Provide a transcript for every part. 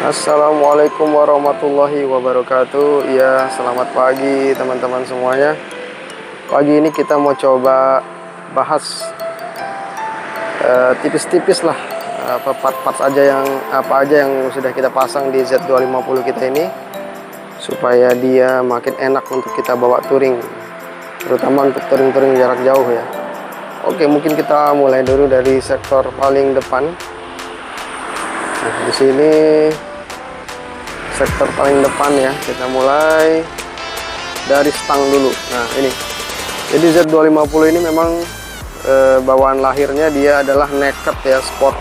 Assalamualaikum warahmatullahi wabarakatuh. Ya, selamat pagi teman-teman semuanya. Pagi ini kita mau coba bahas tipis-tipis lah apa part-part aja yang sudah kita pasang di Z250 kita ini, supaya dia makin enak untuk kita bawa touring, terutama untuk touring-touring jarak jauh ya. Oke, mungkin kita mulai dulu dari sektor paling depan. Nah, di sini sektor paling depan ya, kita mulai dari stang dulu. Nah ini, jadi Z250 ini memang bawaan lahirnya dia adalah naked ya, sport.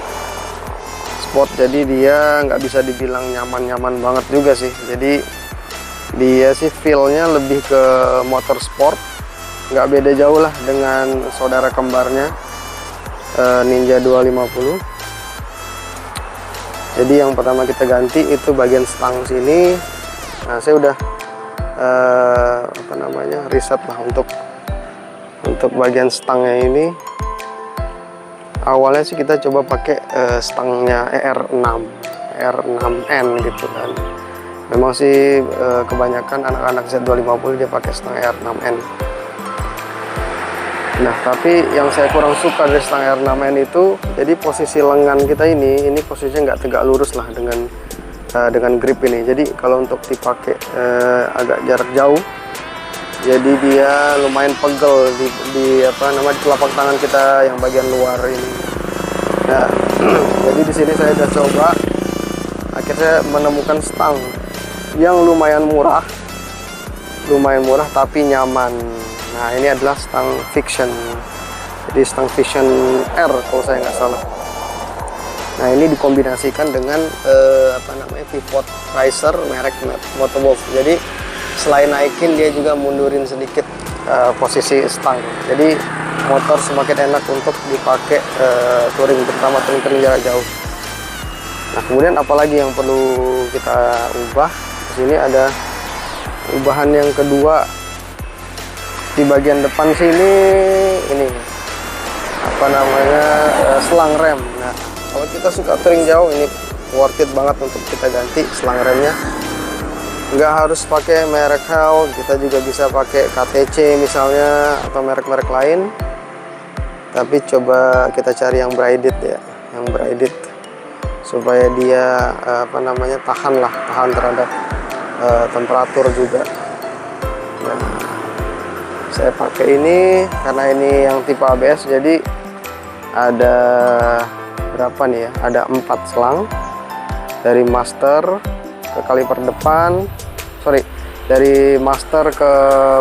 Jadi dia nggak bisa dibilang nyaman-nyaman banget juga sih. Jadi dia sih feelnya lebih ke motor sport, nggak beda jauh lah dengan saudara kembarnya Ninja 250. Jadi yang pertama kita ganti itu bagian stang sini. Nah, saya udah riset lah untuk bagian stangnya ini. Awalnya sih kita coba pakai stangnya ER6N gitu kan. Memang sih kebanyakan anak-anak Z250 dia pakai stang ER6N. Nah, tapi yang saya kurang suka dari stang R6N itu, jadi posisi lengan kita ini posisinya nggak tegak lurus lah dengan grip ini. Jadi kalau untuk dipakai agak jarak jauh, jadi dia lumayan pegel di telapak tangan kita yang bagian luar ini. Nah, jadi di sini saya udah coba, akhirnya menemukan stang yang lumayan murah tapi nyaman. Nah, ini adalah stang Fiction. Jadi stang Fiction R kalau saya nggak salah. Nah, ini dikombinasikan dengan pivot riser merek Motowolf. Jadi selain naikin, dia juga mundurin sedikit posisi stang. Jadi motor semakin enak untuk dipakai touring, terutama touring jarak jauh. Nah, kemudian apalagi yang perlu kita ubah? Di sini ada ubahan yang kedua. Di bagian depan sini ini selang rem. Nah, kalau kita suka touring jauh, ini worth it banget untuk kita ganti selang remnya. Nggak harus pakai merek Hell, kita juga bisa pakai KTC misalnya atau merek-merek lain. Tapi coba kita cari yang braided ya, supaya dia tahan terhadap temperatur juga. Nah, saya pakai ini karena ini yang tipe ABS, jadi ada berapa nih ya, ada 4 selang dari master ke kaliper depan, dari master ke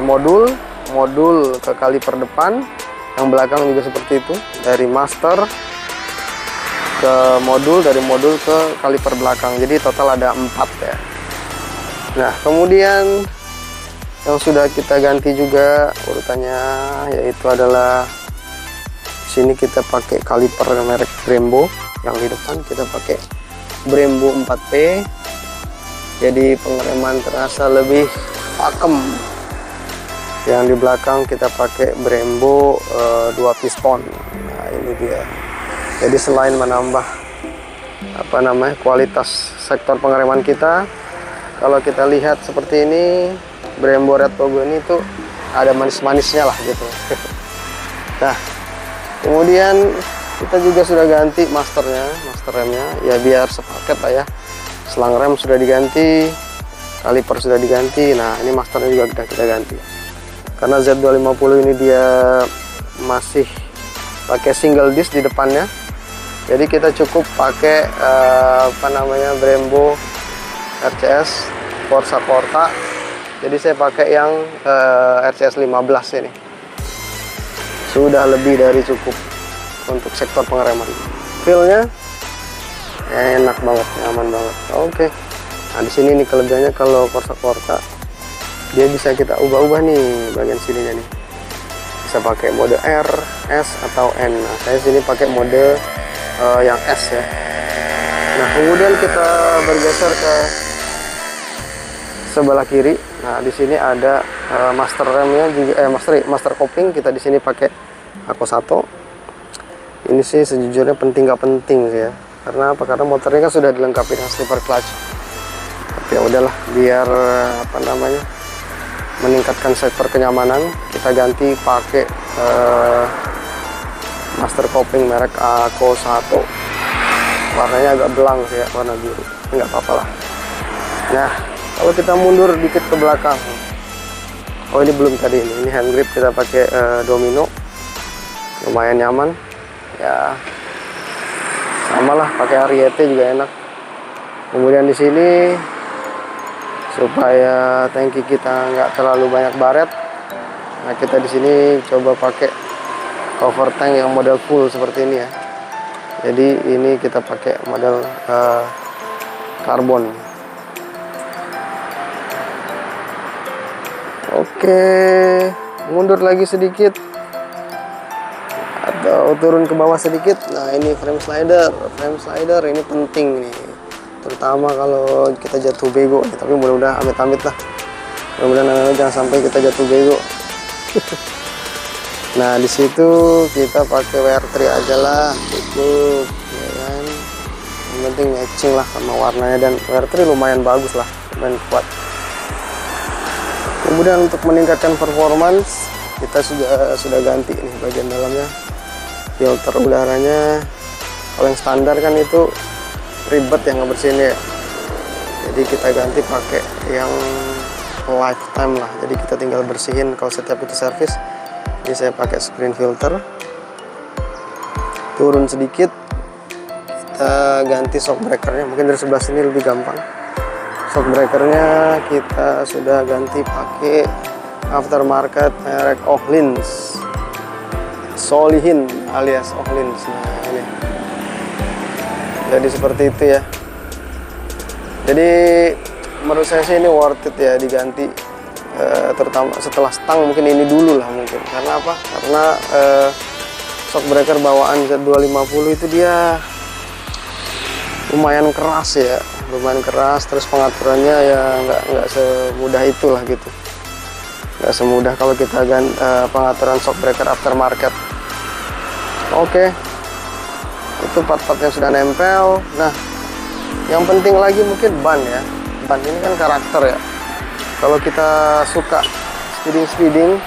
modul ke kaliper depan, yang belakang juga seperti itu, dari master ke modul, dari modul ke kaliper belakang, jadi total ada 4 ya. Nah, kemudian yang sudah kita ganti juga urutannya, yaitu adalah sini kita pakai kaliper merek Brembo. Yang di depan kita pakai Brembo 4P, jadi pengereman terasa lebih pakem. Yang di belakang kita pakai Brembo 2 piston. Nah, ini dia. Jadi selain menambah kualitas sektor pengereman kita, kalau kita lihat seperti ini, Brembo Red Logo ini tuh ada manis-manisnya lah gitu. Nah, kemudian kita juga sudah ganti master remnya ya, biar sepaket lah ya. Selang rem sudah diganti, kaliper sudah diganti. Nah, ini masternya juga sudah kita ganti. Karena Z250 ini dia masih pakai single disc di depannya, jadi kita cukup pakai Brembo RCS Corsa Porta. Jadi saya pakai yang RCS 15 ini. Sudah lebih dari cukup untuk sektor pengereman. Feel-nya enak banget, nyaman banget. Oke. Nah, di sini nih kelebihannya, kalau Corsa Porta dia bisa kita ubah-ubah nih bagian sininya nih. Bisa pakai mode R, S atau N. Nah, saya sini pakai mode yang S ya. Nah, kemudian kita bergeser ke sebelah kiri. Nah, di sini ada master remnya juga, master kopling. Kita di sini pakai Ako 1. Ini sih sejujurnya penting nggak penting sih ya. Karena apa? Karena motornya kan sudah dilengkapi dengan slipper clutch. Tapi ya udahlah, biar apa namanya, meningkatkan sektor kenyamanan, kita ganti pakai master coping merek Ako 1. Warnanya agak belang sih ya, warna biru. Nggak apa-apa lah. Nah, kalau kita mundur dikit ke belakang, oh ini belum tadi, ini hand grip kita pakai Domino, lumayan nyaman ya. Sama lah, pakai Ariete juga enak. Kemudian di sini supaya tangki kita nggak terlalu banyak baret, nah kita di sini coba pakai cover tank yang model full seperti ini ya. Jadi ini kita pakai model karbon. Oke, mundur lagi sedikit atau turun ke bawah sedikit. Nah ini frame slider ini penting nih, terutama kalau kita jatuh bego. Tapi mudah-mudahan amit-amit lah, mudah-mudahan jangan sampai kita jatuh bego. Nah di situ kita pakai WR3 aja lah, cukup ya kan. Yang penting matching lah sama warnanya, dan WR3 lumayan bagus lah, lumayan kuat. Kemudian untuk meningkatkan performance, kita sudah ganti nih bagian dalamnya, filter udaranya. Kalau yang standar kan itu ribet ya ngebersihinnya ya. Jadi kita ganti pakai yang lifetime lah. Jadi kita tinggal bersihin kalau setiap kita servis. Ini saya pakai screen filter. Turun sedikit, kita ganti shock breakernya. Mungkin dari sebelah sini lebih gampang. Shock breakernya kita sudah ganti pakai aftermarket merek Ohlins, Solihin alias Ohlins. Nah ini, jadi seperti itu ya. Jadi menurut saya sih ini worth it ya diganti, terutama setelah stang mungkin ini dulu lah mungkin. Karena apa? Karena shock breaker bawaan Z250 itu dia lumayan keras ya, lumayan keras. Terus pengaturannya ya nggak semudah itulah gitu, nggak semudah kalau kita pengaturan shock breaker aftermarket. Oke, itu part-part yang sudah nempel. Nah yang penting lagi mungkin ban ya. Ban ini kan karakter ya. Kalau kita suka speeding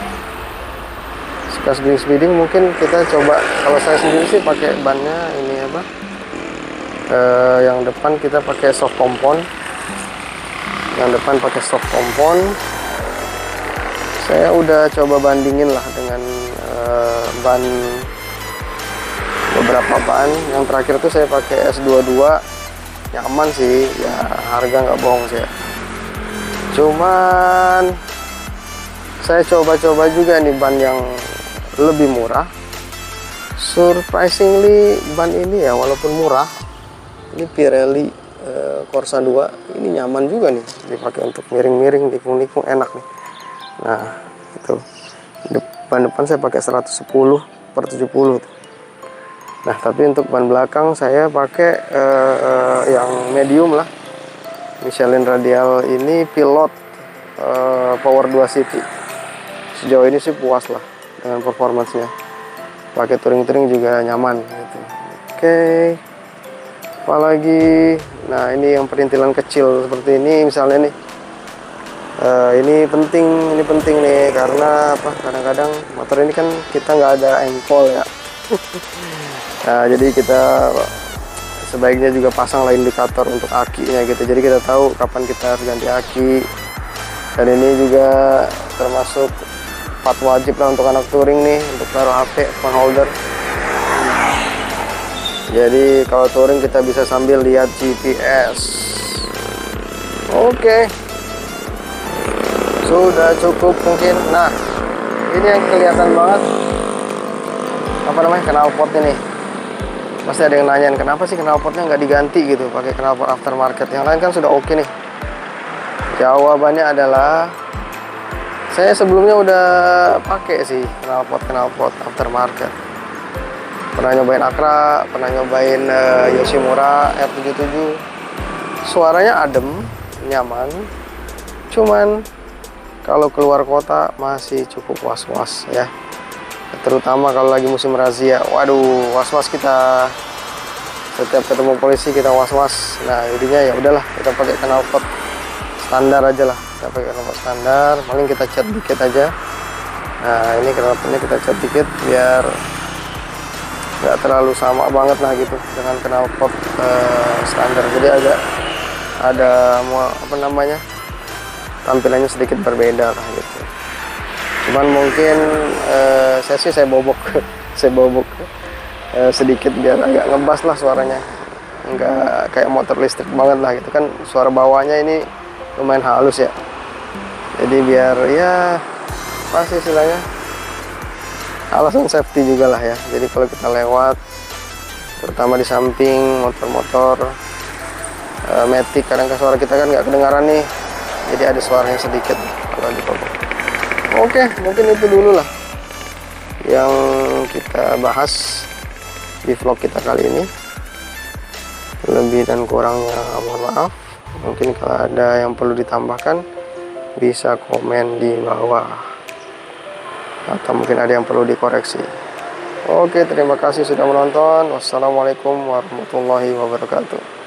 mungkin kita coba. Kalau saya sendiri sih pakai bannya ini apa, yang depan kita pakai soft compound. Yang depan pakai soft compound. Saya udah coba bandingin lah dengan ban, beberapa ban. Yang terakhir tuh saya pakai S22, nyaman sih ya, harga nggak bohong sih ya. Cuman saya coba-coba juga nih ban yang lebih murah. Surprisingly ban ini ya walaupun murah, ini Pirelli Corsa 2 ini nyaman juga nih dipakai untuk miring-miring, nikung-nikung, enak nih. Nah itu depan saya pakai 110/70 tuh. Nah tapi untuk ban belakang saya pakai yang medium lah, Michelin Radial ini Pilot Power 2 City. Sejauh ini sih puas lah dengan performancenya. Pakai touring-touring juga nyaman gitu. Oke, apalagi, nah ini yang perintilan kecil seperti ini misalnya nih. Ini penting nih, karena apa? Kadang-kadang motor ini kan kita nggak ada engkol ya. Nah jadi kita sebaiknya juga pasang indikator untuk akinya gitu, jadi kita tahu kapan kita harus ganti aki. Dan ini juga termasuk part wajib lah untuk anak touring nih, untuk taruh HP, phone holder. Jadi kalau touring kita bisa sambil lihat GPS. Oke, sudah cukup mungkin. Nah ini yang kelihatan banget, apa namanya, knalpot ini. Pasti ada yang nanyain kenapa sih knalpotnya nggak diganti gitu, pakai knalpot aftermarket. Yang lain kan sudah oke nih. Jawabannya adalah saya sebelumnya udah pakai sih knalpot aftermarket. Pernah nyobain Acra, pernah nyobain Yoshimura R77. Suaranya adem, nyaman. Cuman kalau keluar kota masih cukup was-was ya. Terutama kalau lagi musim razia, waduh, was-was kita setiap ketemu polisi kita was-was. Nah jadinya ya udahlah, kita pakai knalpot standar aja lah, kita pakai knalpot standar, paling kita cat dikit aja. Nah ini knalpotnya kita cat dikit biar nggak terlalu sama banget lah gitu dengan knalpot standar, jadi agak ada apa namanya, tampilannya sedikit berbeda lah gitu. Cuman mungkin saya bobok saya bobok sedikit biar agak ngebas lah suaranya, nggak kayak motor listrik banget lah gitu kan, suara bawahnya ini lumayan halus ya, jadi biar ya pasti istilahnya alasan safety juga lah ya. Jadi kalau kita lewat terutama di samping motor-motor Matic, kadang suara kita kan nggak kedengaran nih, jadi ada suaranya sedikit kalau dipobok. Oke, mungkin itu dulu lah yang kita bahas di vlog kita kali ini. Lebih dan kurangnya mohon maaf. Mungkin kalau ada yang perlu ditambahkan bisa komen di bawah, atau mungkin ada yang perlu dikoreksi. Oke, terima kasih sudah menonton. Wassalamualaikum warahmatullahi wabarakatuh.